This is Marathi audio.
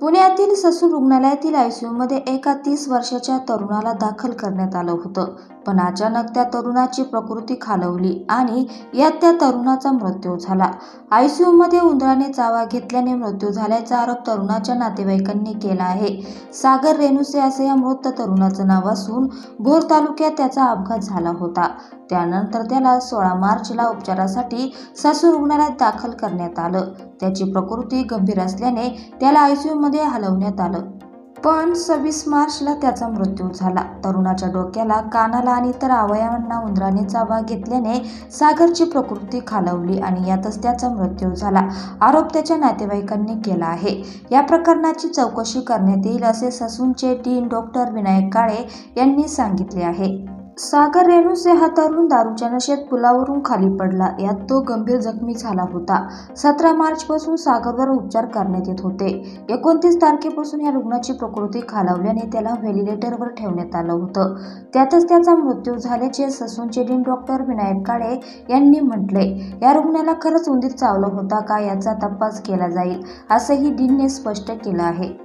पुण्यातील ससून रुग्णालयातील आयसीयूमध्ये एका 30 वर्षाच्या तरुणाला दाखल करण्यात आलं होतं. पण अचानक त्या तरुणाची प्रकृती खालावली आणि यात त्या तरुणाचा मृत्यू झाला. आयसीयूमध्ये उंदराने चावा घेतल्याने मृत्यू झाल्याचा आरोप तरुणाच्या नातेवाईकांनी केला आहे. सागर रेणुसे असे या मृत तरुणाचं नाव असून भोर तालुक्यात त्याचा अपघात झाला होता. त्यानंतर त्याला 16 मार्चला उपचारासाठी ससून रुग्णालयात दाखल करण्यात आलं. त्याची प्रकृती गंभीर असल्याने त्याला आयसीयूमध्ये हलवण्यात आलं. पण 26 मार्चला त्याचा मृत्यू झाला. तरुणाच्या डोक्याला, कानाला आणि इतर अवयवांना उंदराने चावा घेतल्याने सागरची प्रकृती खालावली आणि यातच त्याचा मृत्यू झाला. आरोप त्याच्या नातेवाईकांनी केला आहे. या प्रकरणाची चौकशी करण्यात येईल असे ससूनचे डीन डॉ. विनायक काळे यांनी सांगितले आहे. सागर रेणुसे हा तरुण दारूच्या नशेत पुलावरून खाली पडला. यात तो गंभीर जखमी झाला होता. 17 मार्चपासून सागरवर उपचार करण्यात येत होते. 29 तारखेपासून या रुग्णाची प्रकृती खालावल्याने त्याला व्हेंटिलेटरवर ठेवण्यात आलं होतं. त्यातच त्याचा मृत्यू झाल्याचे ससूनचे डीन डॉ. विनायक काळे यांनी म्हटले. या रुग्णाला खरंच उंदीर चावला होता का याचा तपास केला जाईल असंही डीनने स्पष्ट केलं आहे.